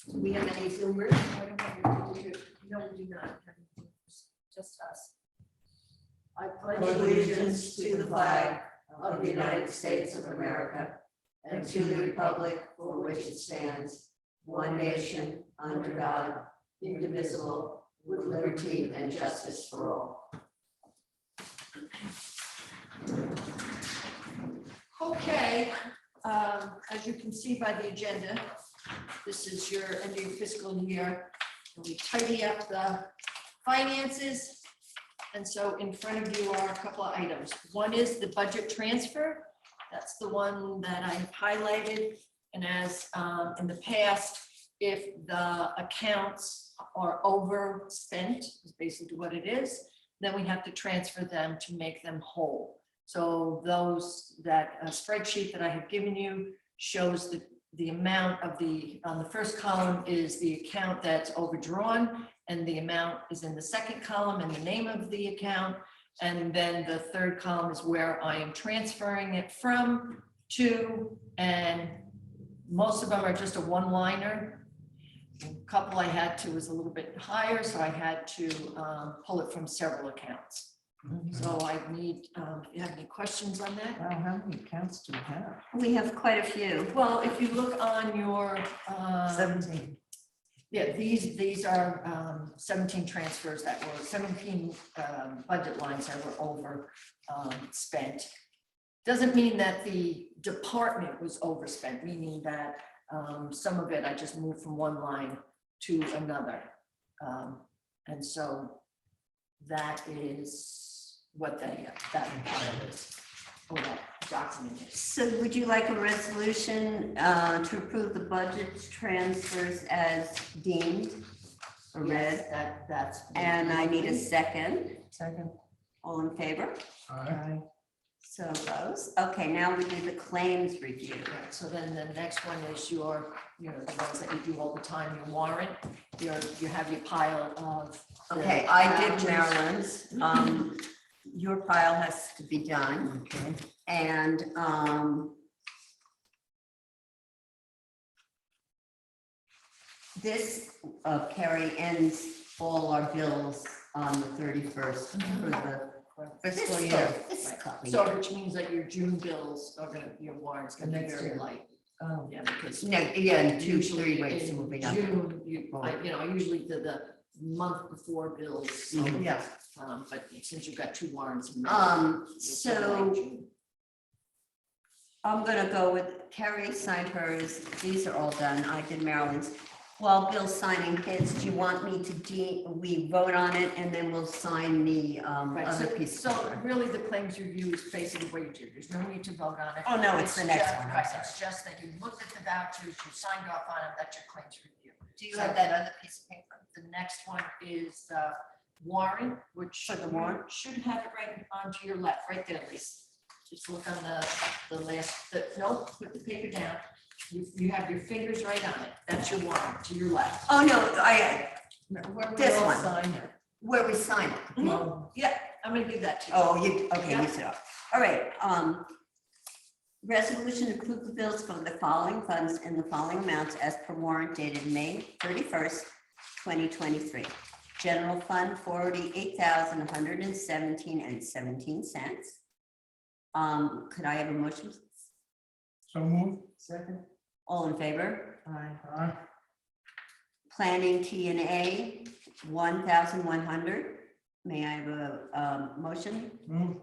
Do we have any Zoomers? No, we do not. Just us. I pledge allegiance to the flag of the United States of America and to the republic for which it stands, one nation, under God, indivisible, with liberty and justice for all. Okay, as you can see by the agenda, this is your end of your fiscal year. We tidy up the finances. And so in front of you are a couple of items. One is the budget transfer. That's the one that I've highlighted. And as in the past, if the accounts are overspent, is basically what it is, then we have to transfer them to make them whole. So that spreadsheet that I have given you shows the amount of on the first column is the account that's overdrawn, and the amount is in the second column and the name of the account. And then the third column is where I am transferring it from to, and most of them are just a one-liner. A couple I had to was a little bit higher, so I had to pull it from several accounts. So I need, if you have any questions on that? Wow, how many accounts do we have? We have quite a few. Well, if you look on your 17. yeah, these are 17 transfers that were 17 budget lines that were over spent. Doesn't mean that the department was overspent, meaning that some of it I just moved from one line to another. And so that is what that file is, or that document is. So would you like a resolution to approve the budget transfers as deemed or read? Yes, that's. And I need a second. Second. All in favor? Aye. So goes. Okay, now we do the claims review. Right, so then the next one is your, the ones that you do all the time, your warrant. You have your pile of. Okay, I did Maryland's. Your pile has to be done. Okay. And this, Carrie, ends all our bills on the 31st for the fiscal year. So which means that your June bills are gonna, your warrant's gonna be Next very year. light. Oh, Yeah, because. No, yeah, in 2-3 usually weeks in we'll be done. June, I usually do the month before bills. So, yeah. but since you've got two warrants. in May, So I'm gonna go with Carrie signed hers. These are all done. I did Maryland's. While Bill's signing his, do you want me to we vote on it and then we'll sign the Right, other piece? so really the claims review is basically what you do. There's no need to vote on it. Oh, no, it's the next just- one. I'm Right, sorry. it's just that you looked at the vouchers, you signed off on it, that's your claims review. Do you have that other piece of paper? The next one is the warrant, which For the warrant? should have it right onto your left, right there, Lisa. Just look on the last, no, put the paper down. You have your fingers right on it. That's your warrant to your left. Oh, no, Where we This all one. sign it. where we sign it. Mhm. Yeah, I'm gonna give that to you. Oh, okay, Yeah. you said, all right, resolution to approve the bills for the following funds in the following amounts as per warrant dated May 31st, 2023. General fund, $48,117.17. Could I have a motion? So move. Second. All in favor? Aye. Planning T&A, 1,100. May I have a motion? Move.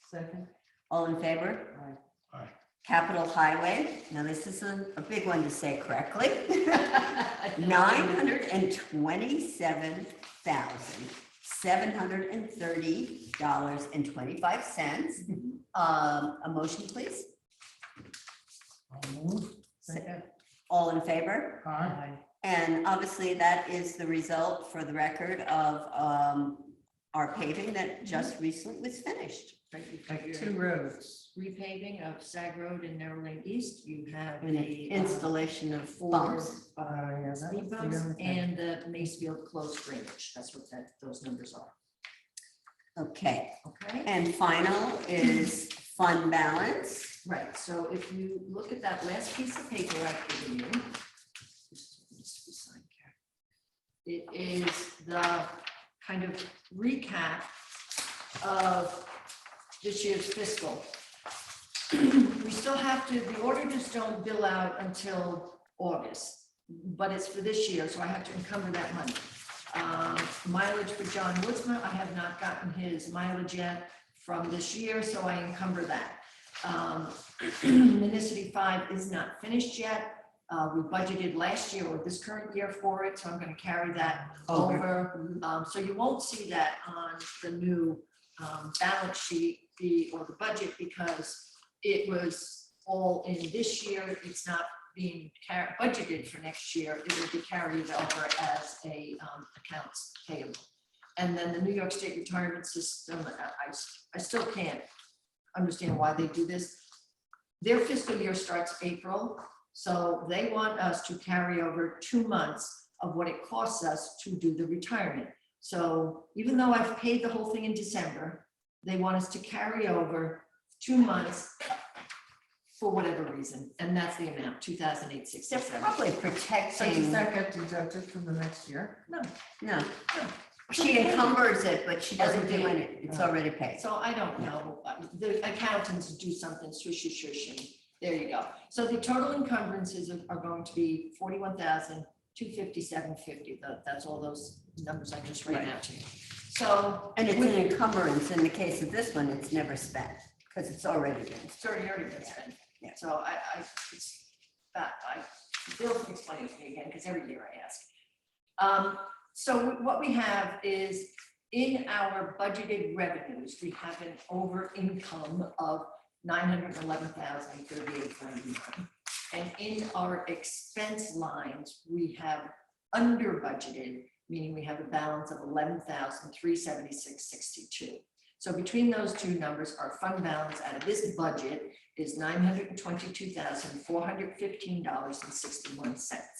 Second. All in favor? Aye. Aye. Capital Highway, now this is a big one to say correctly. $927,730.25. A motion, please. I'll move. Second. All in favor? Aye. And obviously that is the result for the record of our paving that just recently was finised. Right, you've got Like your 2 roads. repaving of Sag Road and Narrow Lane East. You have And the installation of 4 bumps. Yeah, that speed was the bumps other thing. and the Macefield closed drainage. That's what those numbers are. Okay, Okay. and final is fund balance. Right, so if you look at that last piece of paper I've given you, just It is the kind of recap of this year's fiscal. We still have to, the auditors don't bill out until August, but it's for this year, so I have to encumber that money. Mileage for John Woodsman, I have not gotten his mileage yet from this year, so I encumber that. Municity 5 is not finished yet. We budgeted last year or this current year for it, so I'm going to carry that over. So you won't see that on the new balance sheet or the budget because it was all in this year. It's not being budgeted for next year. It will be carried over as a accounts payable. And then the New York State retirement system, I still can't understand why they do this. Their fiscal year starts April, so they want us to carry over 2 months of what it costs us to do the retirement. So even though I've paid the whole thing in December, they want us to carry over 2 months for whatever reason, and that's the amount, $2,867. They're probably So does protecting, that get deducted from the next year? no. She encumbers it, but she doesn't do it. It's already paid. So I don't know, the accountants do something swishy shush and there you go. So the total encumbrances are going to be $41,257.50. That's all those numbers I just read out to you. So. And it's an encumbrance. In the case of this one, it's never spent because it's already been. It's already been spent. Yeah. So Bill can explain it to me again, because every year I ask. So what we have is in our budgeted revenues, we have an over income of $911,038.91. And in our expense lines, we have under budgeted, meaning we have a balance of $11,376.62. So between those two numbers, our fund balance out of this budget is $922,415.61.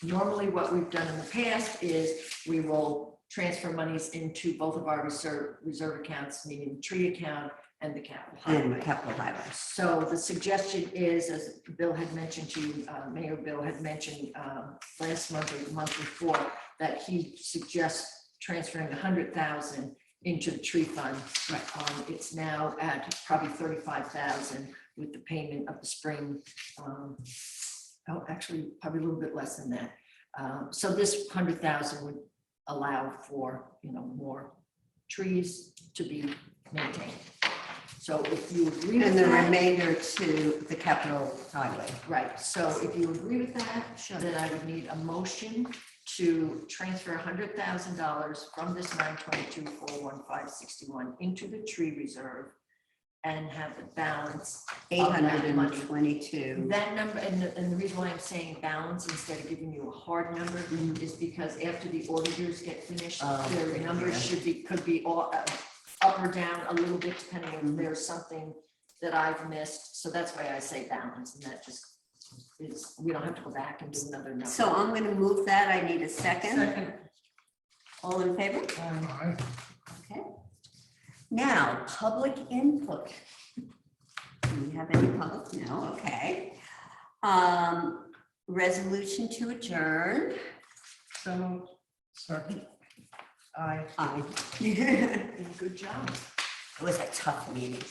Normally what we've done in the past is we will transfer monies into both of our reserve accounts, meaning the tree account and the capital And highway. capital highway. So the suggestion is, as Bill had mentioned to you, Mayor Bill had mentioned last month or the month before, that he suggests transferring 100,000 into the tree fund. It's now at probably 35,000 with the payment of the spring. Actually, probably a little bit less than that. So this 100,000 would allow for, more trees to be maintained. So if you agree with And the that, remainder to the capital highway. right, so if you agree with that, then I would need a motion to transfer $100,000 from this 922,415.61 into the tree reserve and have the balance. of that money. 822. That number, and the reason why I'm saying balance instead of giving you a hard number is because after the auditors get finished, their okay, numbers yeah. could be all up or down a little bit depending if there's something that I've missed. So that's why I say balance, and that just is, we don't have to go back and do another number. So I'm going to move that. I need a second. All in favor? Aye. Okay. Now, public input. Do we have any public? No, okay. Resolution to adjourn. So, second. Aye. Aye. Good job. It was a tough meeting.